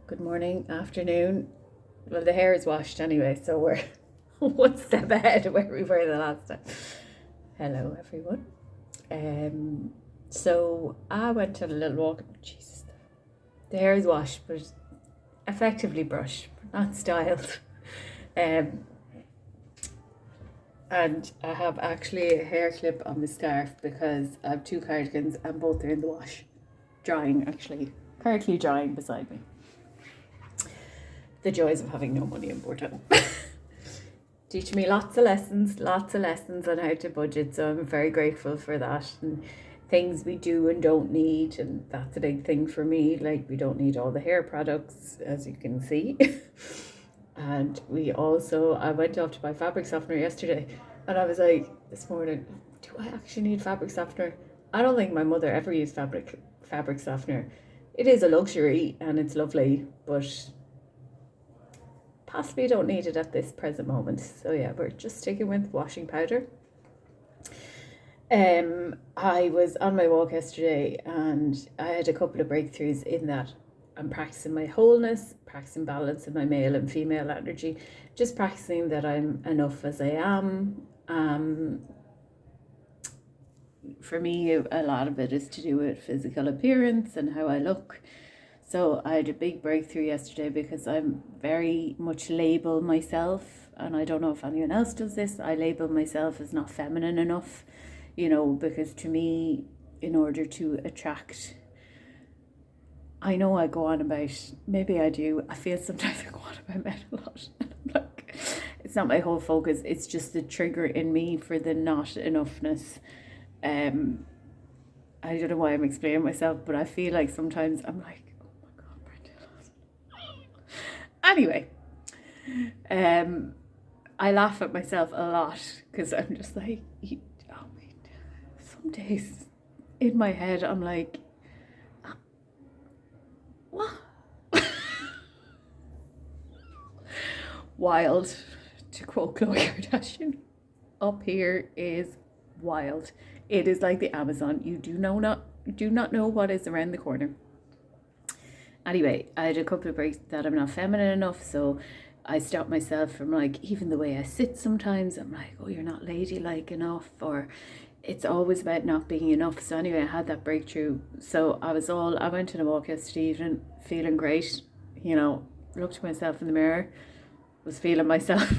Good morning, afternoon. Well, the hair is washed anyway, so we're one step ahead of where we were the last time. Hello, everyone. So I went on a little walk. Jesus, the hair is washed, but effectively brushed, not styled. Um, and I have actually a hair clip on the scarf because I have two cardigans and both are in the wash, drying actually, currently drying beside me. The joys of having no money in Bordeaux. Teach me lots of lessons on how to budget. So I'm very grateful for that. And things we do and don't need. And that's a big thing for me. Like, we don't need all the hair products, as you can see. And I went off to buy fabric softener yesterday. And I was like, this morning, do I actually need fabric softener? I don't think my mother ever used fabric softener. It is a luxury and it's lovely, but possibly don't need it at this present moment. So yeah, we're just sticking with washing powder. I was on my walk yesterday and I had a couple of breakthroughs in that I'm practicing my wholeness, practicing balance in my male and female energy, just practicing that I'm enough as I am. For me, a lot of it is to do with physical appearance and how I look. So I had a big breakthrough yesterday because I'm very much label myself, and I don't know if anyone else does this. I label myself as not feminine enough, because to me, in order to attract, I know I go on about, maybe I do, I feel sometimes I go on about men a lot. Like, it's not my whole focus, it's just the trigger in me for the not enoughness. I don't know why I'm explaining myself, but I feel like sometimes I'm like, anyway, I laugh at myself a lot because I'm just like, some days in my head I'm like, what? Wild, to quote Khloe Kardashian. Up here is wild. It is like the Amazon. You do not know what is around the corner. Anyway, I had a couple of breaks that I'm not feminine enough, so I stopped myself from, like, even the way I sit sometimes, I'm like, oh, you're not ladylike enough, or it's always about not being enough. So anyway, I had that breakthrough. So I went on a walk yesterday evening, feeling great, looked at myself in the mirror, was feeling myself.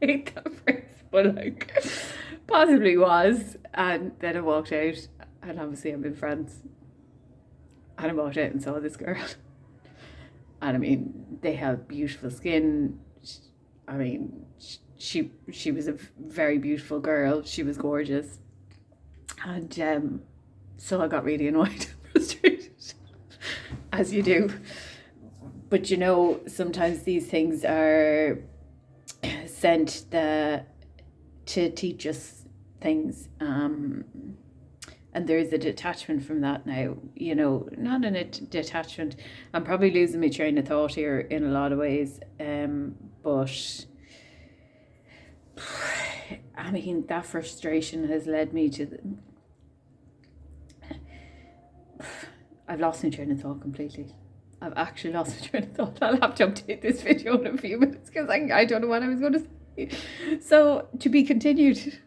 I hate that phrase, but like, possibly was. And then I walked out, and obviously I'm in France. And I walked out and saw this girl. And I mean, they have beautiful skin. I mean, she was a very beautiful girl. She was gorgeous. And so I got really annoyed and frustrated, as you do. But sometimes these things are sent to teach us things. And there is a detachment from that now, not a detachment. I'm probably losing my train of thought here in a lot of ways. But I mean, that frustration has led me to I've lost my train of thought completely. I've actually lost my train of thought. I'll have to update this video in a few minutes because I don't know what I was going to say. So, to be continued.